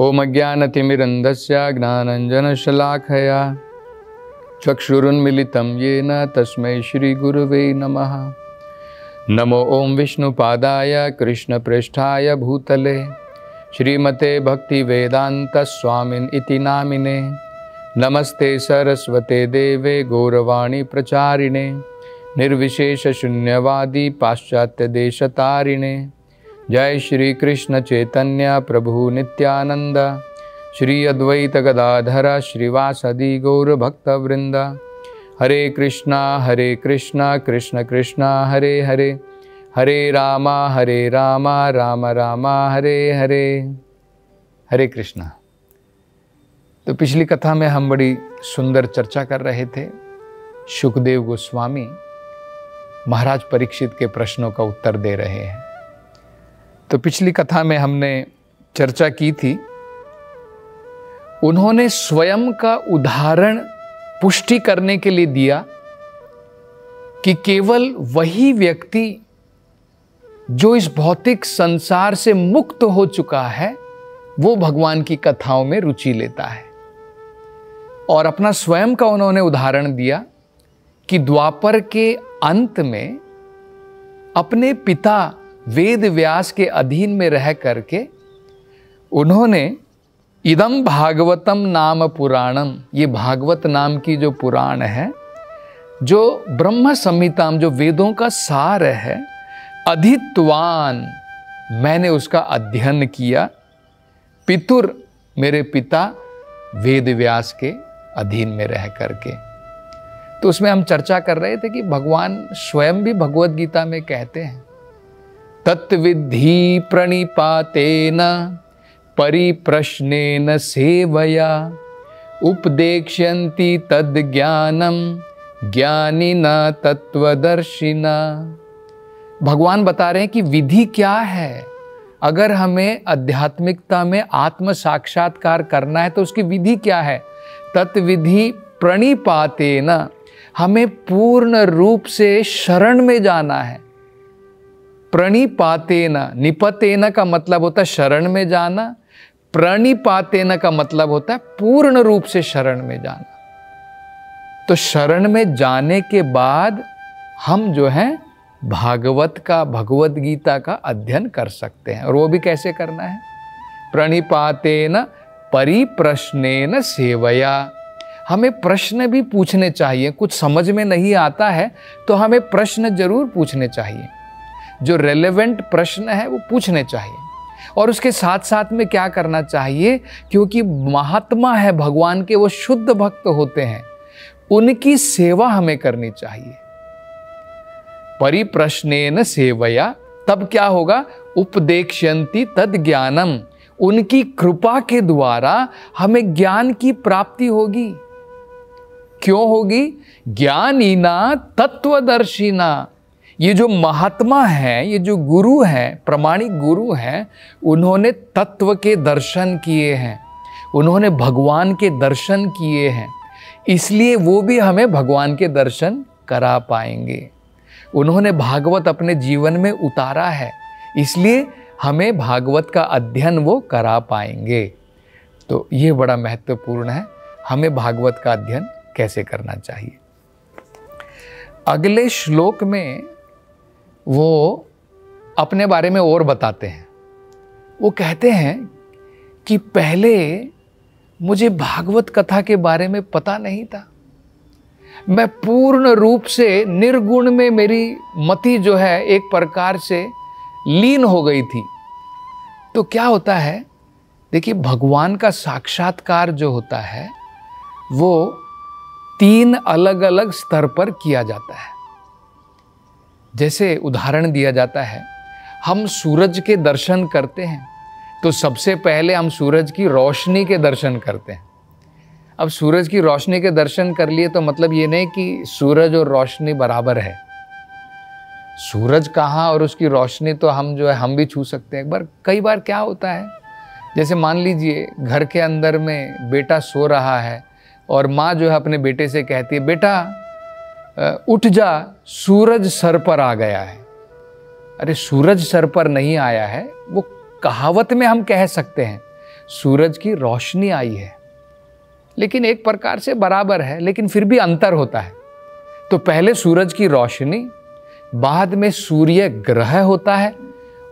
ओम अज्ञानतिमिरन्धस्य ज्ञानाञ्जनशलाखया चक्षुरुन्मिलितं येन तस्मै श्रीगुरुवे नमः। नमो ओम विष्णुपादाय कृष्णप्रेष्ठाय भूतले श्रीमते भक्तिवेदान्तस्वामिन् इति नामिने। नमस्ते सरस्वते देवे गौरवाणी प्रचारिणे निर्विशेषशून्यवादी पाश्चात्यदेशतारिणे। जय श्री कृष्ण चैतन्य प्रभु नित्यानंद श्री अद्वैत गदाधर श्रीवासदि गौर भक्तवृंद। हरे कृष्णा कृष्ण कृष्णा हरे हरे, हरे रामा राम रामा हरे हरे। हरे कृष्णा। तो पिछली कथा में हम बड़ी सुंदर चर्चा कर रहे थे। शुकदेव गोस्वामी महाराज परीक्षित के प्रश्नों का उत्तर दे रहे हैं। तो पिछली कथा में हमने चर्चा की थी, उन्होंने स्वयं का उदाहरण पुष्टि करने के लिए दिया कि केवल वही व्यक्ति जो इस भौतिक संसार से मुक्त हो चुका है वो भगवान की कथाओं में रुचि लेता है। और अपना स्वयं का उन्होंने उदाहरण दिया कि द्वापर के अंत में अपने पिता वेद व्यास के अधीन में रह करके उन्होंने इदम भागवतम नाम पुराणम, ये भागवत नाम की जो पुराण है, जो ब्रह्म संहिता, जो वेदों का सार है, अधित्वान, मैंने उसका अध्ययन किया। पितुर, मेरे पिता वेद व्यास के अधीन में रह करके। तो उसमें हम चर्चा कर रहे थे कि भगवान स्वयं भी भगवत गीता में कहते हैं, तत्विद्धि प्रणिपातेन परिप्रश्नेन सेवया उपदेक्ष्यन्ति तद्ज्ञानम ज्ञानिना तत्वदर्शिना। भगवान बता रहे हैं कि विधि क्या है। अगर हमें आध्यात्मिकता में आत्म साक्षात्कार करना है तो उसकी विधि क्या है। तत्विधि प्रणिपातेन, हमें पूर्ण रूप से शरण में जाना है। प्रणिपातेन, निपतेन का मतलब होता है शरण में जाना, प्रणिपातेन का मतलब होता है पूर्ण रूप से शरण में जाना। तो शरण में जाने के बाद हम जो है भगवत गीता का अध्ययन कर सकते हैं। और वो भी कैसे करना है। प्रणिपातेन परिप्रश्नेन सेवया, हमें प्रश्न भी पूछने चाहिए। कुछ समझ में नहीं आता है तो हमें प्रश्न जरूर पूछने चाहिए। जो रेलेवेंट प्रश्न है वो पूछने चाहिए। और उसके साथ साथ में क्या करना चाहिए, क्योंकि महात्मा है भगवान के, वो शुद्ध भक्त होते हैं, उनकी सेवा हमें करनी चाहिए। परिप्रश्नेन सेवया, तब क्या होगा, उपदेक्ष्यन्ति तद ज्ञानम, उनकी कृपा के द्वारा हमें ज्ञान की प्राप्ति होगी। क्यों होगी। ज्ञानीना तत्वदर्शिना, ये जो महात्मा है, ये जो गुरु हैं, प्रमाणिक गुरु हैं, उन्होंने तत्व के दर्शन किए हैं, उन्होंने भगवान के दर्शन किए हैं, इसलिए वो भी हमें भगवान के दर्शन करा पाएंगे। उन्होंने भागवत अपने जीवन में उतारा है, इसलिए हमें भागवत का अध्ययन वो करा पाएंगे। तो ये बड़ा महत्वपूर्ण है, हमें भागवत का अध्ययन कैसे करना चाहिए। अगले श्लोक में वो अपने बारे में और बताते हैं। वो कहते हैं कि पहले मुझे भागवत कथा के बारे में पता नहीं था, मैं पूर्ण रूप से निर्गुण में मेरी मति जो है एक प्रकार से लीन हो गई थी। तो क्या होता है, देखिए भगवान का साक्षात्कार जो होता है वो 3 अलग अलग स्तर पर किया जाता है। जैसे उदाहरण दिया जाता है, हम सूरज के दर्शन करते हैं तो सबसे पहले हम सूरज की रोशनी के दर्शन करते हैं। अब सूरज की रोशनी के दर्शन कर लिए तो मतलब ये नहीं कि सूरज और रोशनी बराबर है। सूरज कहाँ और उसकी रोशनी तो हम जो है हम भी छू सकते हैं। कई बार क्या होता है, जैसे मान लीजिए घर के अंदर में बेटा सो रहा है और माँ जो है अपने बेटे से कहती है, बेटा उठ जा, सूरज सर पर आ गया है। अरे सूरज सर पर नहीं आया है, वो कहावत में हम कह सकते हैं सूरज की रोशनी आई है, लेकिन एक प्रकार से बराबर है, लेकिन फिर भी अंतर होता है। तो पहले सूरज की रोशनी, बाद में सूर्य ग्रह होता है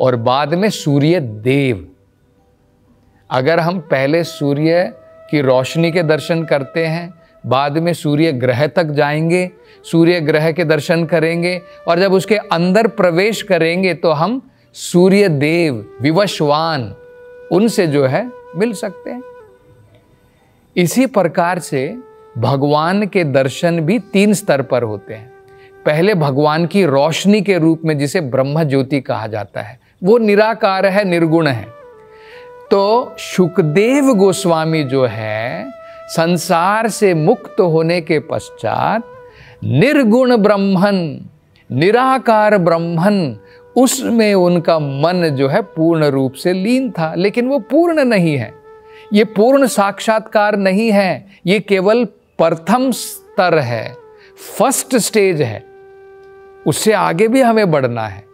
और बाद में सूर्य देव। अगर हम पहले सूर्य की रोशनी के दर्शन करते हैं, बाद में सूर्य ग्रह तक जाएंगे, सूर्य ग्रह के दर्शन करेंगे और जब उसके अंदर प्रवेश करेंगे तो हम सूर्य देव, विवस्वान, उनसे जो है मिल सकते हैं। इसी प्रकार से भगवान के दर्शन भी 3 स्तर पर होते हैं। पहले भगवान की रोशनी के रूप में, जिसे ब्रह्म ज्योति कहा जाता है, वो निराकार है, निर्गुण है। तो शुकदेव गोस्वामी जो है, संसार से मुक्त होने के पश्चात निर्गुण ब्रह्मन, निराकार ब्रह्मन, उसमें उनका मन जो है पूर्ण रूप से लीन था। लेकिन वो पूर्ण नहीं है, ये पूर्ण साक्षात्कार नहीं है, ये केवल प्रथम स्तर है, फर्स्ट स्टेज है। उससे आगे भी हमें बढ़ना है,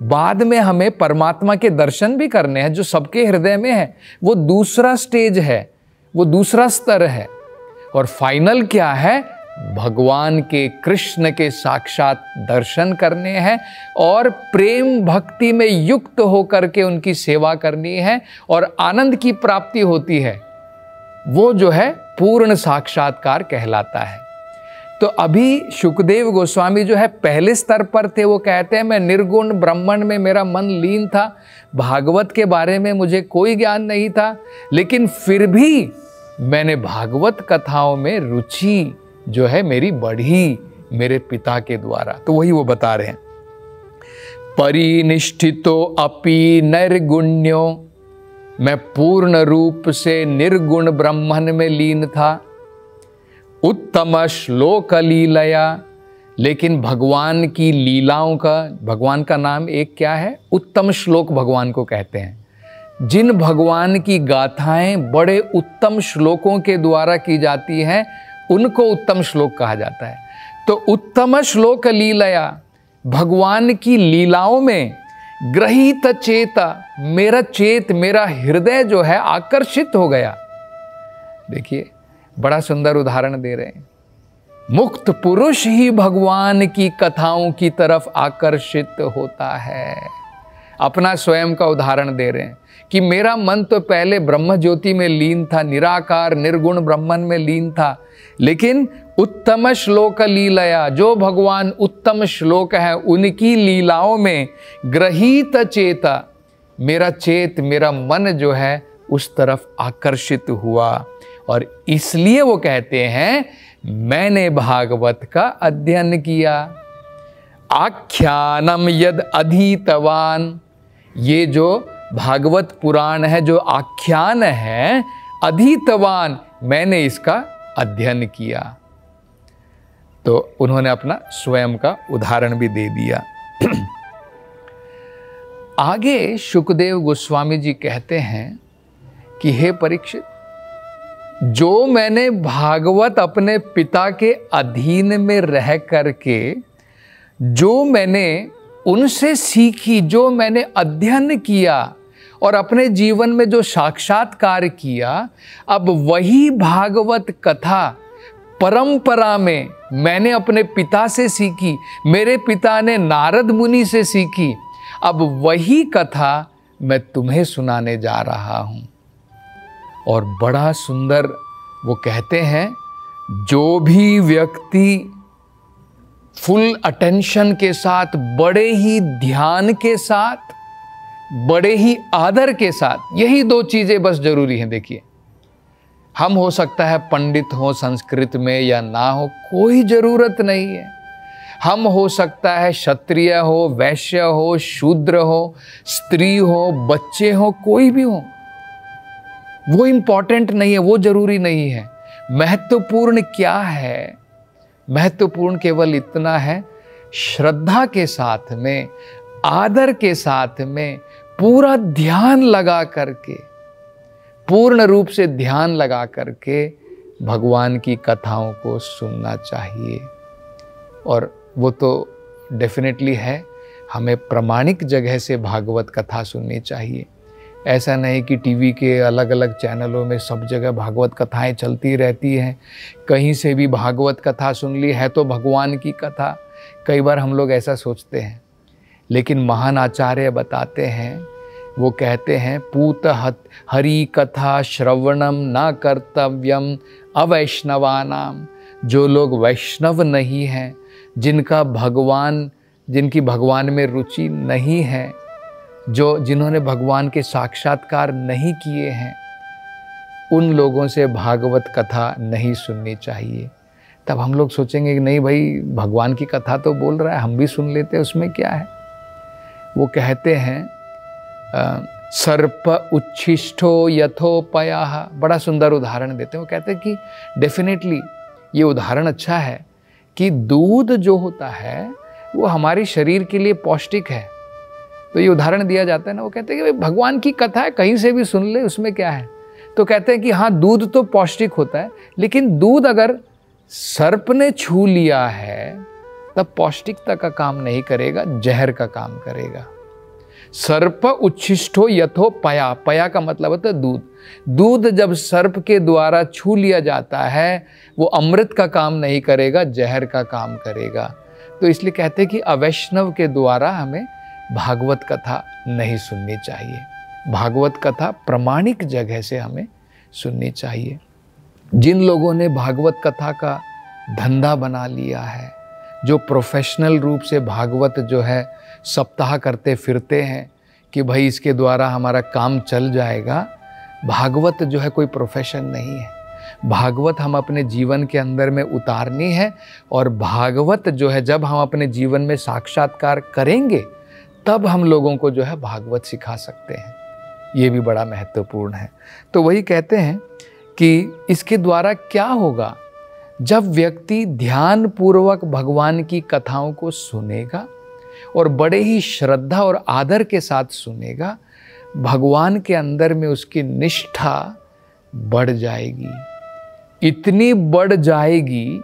बाद में हमें परमात्मा के दर्शन भी करने हैं जो सबके हृदय में है। वो दूसरा स्टेज है, वो दूसरा स्तर है। और फाइनल क्या है? भगवान के, कृष्ण के साक्षात दर्शन करने हैं और प्रेम भक्ति में युक्त होकर के उनकी सेवा करनी है और आनंद की प्राप्ति होती है। वो जो है पूर्ण साक्षात्कार कहलाता है। तो अभी शुकदेव गोस्वामी जो है पहले स्तर पर थे। वो कहते हैं मैं निर्गुण ब्रह्मण में मेरा मन लीन था, भागवत के बारे में मुझे कोई ज्ञान नहीं था, लेकिन फिर भी मैंने भागवत कथाओं में रुचि जो है मेरी बढ़ी मेरे पिता के द्वारा। तो वही वो बता रहे हैं, परिनिष्ठितो अपि निर्गुण्यो, मैं पूर्ण रूप से निर्गुण ब्रह्मन में लीन था। उत्तम श्लोक लीलया, लेकिन भगवान की लीलाओं का, भगवान का नाम एक क्या है? उत्तम श्लोक भगवान को कहते हैं। जिन भगवान की गाथाएं बड़े उत्तम श्लोकों के द्वारा की जाती हैं, उनको उत्तम श्लोक कहा जाता है। तो उत्तम श्लोक लीलया, भगवान की लीलाओं में ग्रहीत चेता, मेरा चेत, मेरा हृदय जो है आकर्षित हो गया। देखिए बड़ा सुंदर उदाहरण दे रहे हैं। मुक्त पुरुष ही भगवान की कथाओं की तरफ आकर्षित होता है। अपना स्वयं का उदाहरण दे रहे हैं कि मेरा मन तो पहले ब्रह्म ज्योति में लीन था, निराकार निर्गुण ब्रह्मन में लीन था, लेकिन उत्तम श्लोक लीलया, जो भगवान उत्तम श्लोक है उनकी लीलाओं में ग्रहीत चेता, मेरा चेत, मेरा मन जो है उस तरफ आकर्षित हुआ। और इसलिए वो कहते हैं मैंने भागवत का अध्ययन किया। आख्यानम यद अधीतवान, ये जो भागवत पुराण है, जो आख्यान है, अधीतवान, मैंने इसका अध्ययन किया। तो उन्होंने अपना स्वयं का उदाहरण भी दे दिया। आगे शुकदेव गोस्वामी जी कहते हैं कि हे परीक्षित, जो मैंने भागवत अपने पिता के अधीन में रह करके जो मैंने उनसे सीखी, जो मैंने अध्ययन किया और अपने जीवन में जो साक्षात्कार किया, अब वही भागवत कथा परंपरा में मैंने अपने पिता से सीखी, मेरे पिता ने नारद मुनि से सीखी। अब वही कथा मैं तुम्हें सुनाने जा रहा हूं। और बड़ा सुंदर वो कहते हैं, जो भी व्यक्ति फुल अटेंशन के साथ, बड़े ही ध्यान के साथ, बड़े ही आदर के साथ, यही 2 चीजें बस जरूरी हैं। देखिए, हम हो सकता है पंडित हो संस्कृत में या ना हो, कोई जरूरत नहीं है। हम हो सकता है क्षत्रिय हो, वैश्य हो, शूद्र हो, स्त्री हो, बच्चे हो, कोई भी हो, वो इंपॉर्टेंट नहीं है, वो जरूरी नहीं है। महत्वपूर्ण क्या है? महत्वपूर्ण केवल इतना है, श्रद्धा के साथ में, आदर के साथ में, पूरा ध्यान लगा करके, पूर्ण रूप से ध्यान लगा करके भगवान की कथाओं को सुनना चाहिए। और वो तो डेफिनेटली है, हमें प्रामाणिक जगह से भागवत कथा सुननी चाहिए। ऐसा नहीं कि टीवी के अलग अलग चैनलों में सब जगह भागवत कथाएं चलती रहती हैं, कहीं से भी भागवत कथा सुन ली है तो भगवान की कथा। कई बार हम लोग ऐसा सोचते हैं, लेकिन महान आचार्य बताते हैं, वो कहते हैं पूत हरि कथा श्रवणम न कर्तव्यम अवैष्णवानाम। जो लोग वैष्णव नहीं हैं, जिनकी भगवान में रुचि नहीं है, जिन्होंने भगवान के साक्षात्कार नहीं किए हैं, उन लोगों से भागवत कथा नहीं सुननी चाहिए। तब हम लोग सोचेंगे कि नहीं भाई, भगवान की कथा तो बोल रहा है, हम भी सुन लेते हैं, उसमें क्या है। वो कहते हैं सर्प उच्छिष्टो यथोपयाः, बड़ा सुंदर उदाहरण देते हैं। वो कहते हैं कि डेफिनेटली ये उदाहरण अच्छा है कि दूध जो होता है वो हमारे शरीर के लिए पौष्टिक है। तो ये उदाहरण दिया जाता है ना, वो कहते हैं कि भगवान की कथा है, कहीं से भी सुन ले, उसमें क्या है। तो कहते हैं कि हाँ, दूध तो पौष्टिक होता है, लेकिन दूध अगर सर्प ने छू लिया है तब पौष्टिकता का काम नहीं करेगा, जहर का काम करेगा। सर्प उच्छिष्टो यथोपया, पया का मतलब होता है दूध। दूध जब सर्प के द्वारा छू लिया जाता है, वो अमृत का काम नहीं करेगा, जहर का काम करेगा। तो इसलिए कहते हैं कि अवैष्णव के द्वारा हमें भागवत कथा नहीं सुननी चाहिए। भागवत कथा प्रामाणिक जगह से हमें सुननी चाहिए। जिन लोगों ने भागवत कथा का धंधा बना लिया है, जो प्रोफेशनल रूप से भागवत जो है सप्ताह करते फिरते हैं कि भाई इसके द्वारा हमारा काम चल जाएगा, भागवत जो है कोई प्रोफेशन नहीं है। भागवत हम अपने जीवन के अंदर में उतारनी है, और भागवत जो है जब हम अपने जीवन में साक्षात्कार करेंगे तब हम लोगों को जो है भागवत सिखा सकते हैं। ये भी बड़ा महत्वपूर्ण है। तो वही कहते हैं कि इसके द्वारा क्या होगा, जब व्यक्ति ध्यान पूर्वक भगवान की कथाओं को सुनेगा और बड़े ही श्रद्धा और आदर के साथ सुनेगा, भगवान के अंदर में उसकी निष्ठा बढ़ जाएगी। इतनी बढ़ जाएगी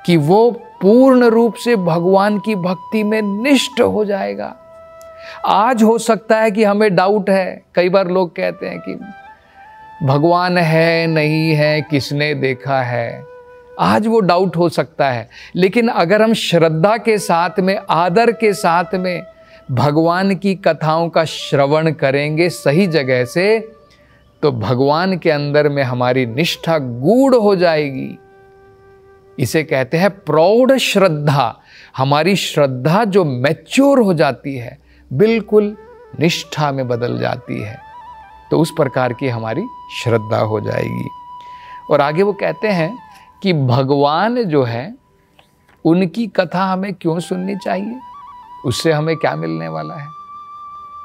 कि वो पूर्ण रूप से भगवान की भक्ति में निष्ठ हो जाएगा। आज हो सकता है कि हमें डाउट है, कई बार लोग कहते हैं कि भगवान है नहीं है, किसने देखा है। आज वो डाउट हो सकता है, लेकिन अगर हम श्रद्धा के साथ में, आदर के साथ में भगवान की कथाओं का श्रवण करेंगे सही जगह से, तो भगवान के अंदर में हमारी निष्ठा गूढ़ हो जाएगी। इसे कहते हैं प्रौढ़ श्रद्धा। हमारी श्रद्धा जो मैच्योर हो जाती है, बिल्कुल निष्ठा में बदल जाती है, तो उस प्रकार की हमारी श्रद्धा हो जाएगी। और आगे वो कहते हैं कि भगवान जो है, उनकी कथा हमें क्यों सुननी चाहिए, उससे हमें क्या मिलने वाला है।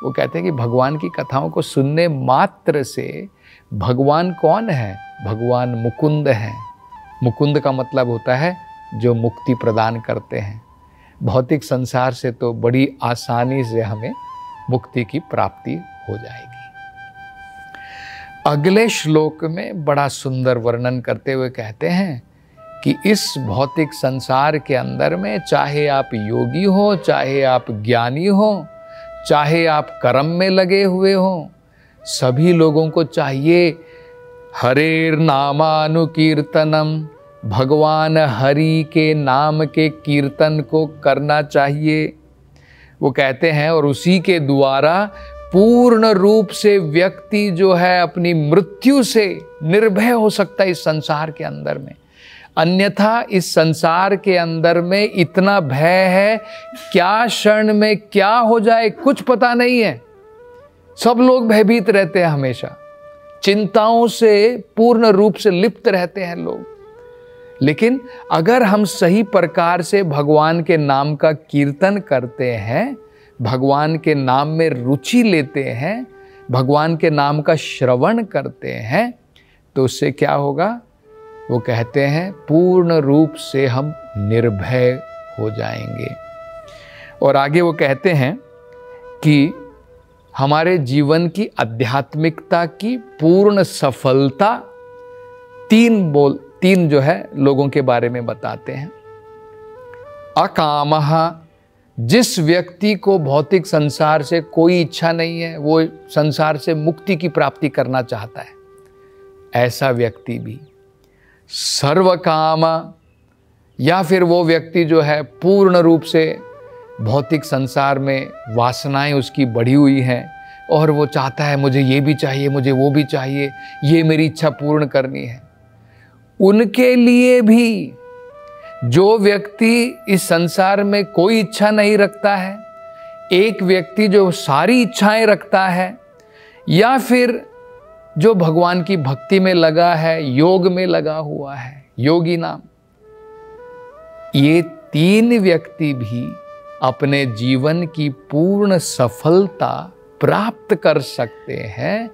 वो कहते हैं कि भगवान की कथाओं को सुनने मात्र से, भगवान कौन है, भगवान मुकुंद हैं। मुकुंद का मतलब होता है जो मुक्ति प्रदान करते हैं। भौतिक संसार से तो बड़ी आसानी से हमें मुक्ति की प्राप्ति हो जाएगी। अगले श्लोक में बड़ा सुंदर वर्णन करते हुए कहते हैं कि इस भौतिक संसार के अंदर में, चाहे आप योगी हो, चाहे आप ज्ञानी हो, चाहे आप कर्म में लगे हुए हो, सभी लोगों को चाहिए हरेर नामानुकीर्तनम, भगवान हरि के नाम के कीर्तन को करना चाहिए। वो कहते हैं, और उसी के द्वारा पूर्ण रूप से व्यक्ति जो है अपनी मृत्यु से निर्भय हो सकता है इस संसार के अंदर में। अन्यथा इस संसार के अंदर में इतना भय है, क्या क्षण में क्या हो जाए कुछ पता नहीं है। सब लोग भयभीत रहते हैं, हमेशा चिंताओं से पूर्ण रूप से लिप्त रहते हैं लोग। लेकिन अगर हम सही प्रकार से भगवान के नाम का कीर्तन करते हैं, भगवान के नाम में रुचि लेते हैं, भगवान के नाम का श्रवण करते हैं, तो उससे क्या होगा, वो कहते हैं पूर्ण रूप से हम निर्भय हो जाएंगे। और आगे वो कहते हैं कि हमारे जीवन की आध्यात्मिकता की पूर्ण सफलता तीन जो है लोगों के बारे में बताते हैं। अकामः जिस व्यक्ति को भौतिक संसार से कोई इच्छा नहीं है, वो संसार से मुक्ति की प्राप्ति करना चाहता है, ऐसा व्यक्ति भी सर्व काम, या फिर वो व्यक्ति जो है पूर्ण रूप से भौतिक संसार में वासनाएं उसकी बढ़ी हुई हैं और वो चाहता है मुझे ये भी चाहिए, मुझे वो भी चाहिए, ये मेरी इच्छा पूर्ण करनी है, उनके लिए भी जो व्यक्ति इस संसार में कोई इच्छा नहीं रखता है, एक व्यक्ति जो सारी इच्छाएं रखता है, या फिर जो भगवान की भक्ति में लगा है, योग में लगा हुआ है, योगी नाम, ये तीन व्यक्ति भी अपने जीवन की पूर्ण सफलता प्राप्त कर सकते हैं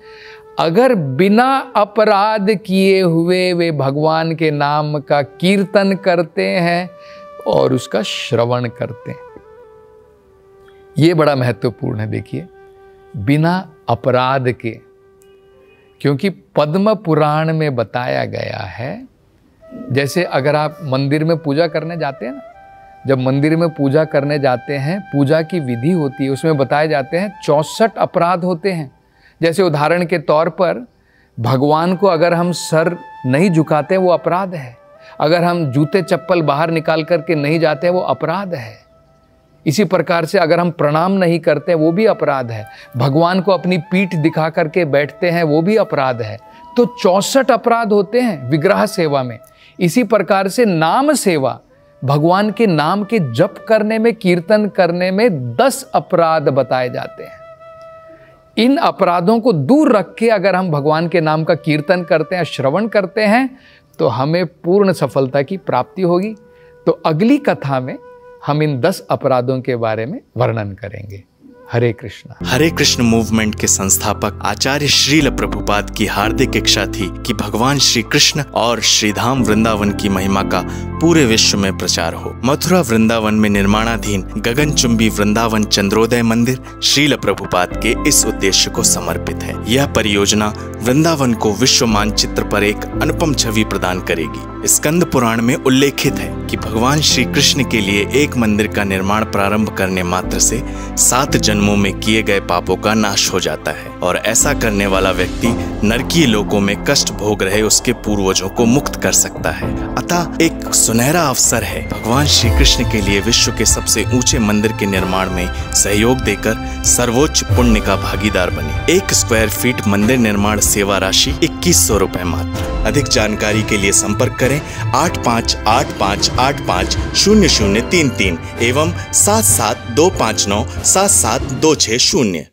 अगर बिना अपराध किए हुए वे भगवान के नाम का कीर्तन करते हैं और उसका श्रवण करते हैं। ये बड़ा महत्वपूर्ण है। देखिए, बिना अपराध के, क्योंकि पद्म पुराण में बताया गया है, जैसे अगर आप मंदिर में पूजा करने जाते हैं ना, जब मंदिर में पूजा करने जाते हैं, पूजा की विधि होती है, उसमें बताए जाते हैं 64 अपराध होते हैं। जैसे उदाहरण के तौर पर भगवान को अगर हम सर नहीं झुकाते वो अपराध है, अगर हम जूते चप्पल बाहर निकाल करके नहीं जाते वो अपराध है। इसी प्रकार से अगर हम प्रणाम नहीं करते वो भी अपराध है, भगवान को अपनी पीठ दिखा करके बैठते हैं वो भी अपराध है। तो 64 अपराध होते हैं विग्रह सेवा में। इसी प्रकार से नाम सेवा, भगवान के नाम के जप करने में, कीर्तन करने में 10 अपराध बताए जाते हैं। इन अपराधों को दूर रख के अगर हम भगवान के नाम का कीर्तन करते हैं, श्रवण करते हैं, तो हमें पूर्ण सफलता की प्राप्ति होगी। तो अगली कथा में हम इन 10 अपराधों के बारे में वर्णन करेंगे। हरे कृष्ण। हरे कृष्ण मूवमेंट के संस्थापक आचार्य श्रील प्रभुपाद की हार्दिक इच्छा थी कि भगवान श्री कृष्ण और श्रीधाम वृंदावन की महिमा का पूरे विश्व में प्रचार हो। मथुरा वृंदावन में निर्माणाधीन गगनचुंबी वृंदावन चंद्रोदय मंदिर श्रील प्रभुपाद के इस उद्देश्य को समर्पित है। यह परियोजना वृंदावन को विश्व मानचित्र पर एक अनुपम छवि प्रदान करेगी। स्कंद पुराण में उल्लेखित है कि भगवान श्री कृष्ण के लिए एक मंदिर का निर्माण प्रारंभ करने मात्र से 7 जन्मों में किए गए पापों का नाश हो जाता है और ऐसा करने वाला व्यक्ति नरकीय लोकों में कष्ट भोग रहे उसके पूर्वजों को मुक्त कर सकता है। अतः एक सुनहरा अवसर है भगवान श्री कृष्ण के लिए विश्व के सबसे ऊंचे मंदिर के निर्माण में सहयोग देकर सर्वोच्च पुण्य का भागीदार बने। 1 स्क्वायर फीट मंदिर निर्माण सेवा राशि 2100 रुपए मात्र। अधिक जानकारी के लिए संपर्क करें 8585850033 एवं 77259 77260।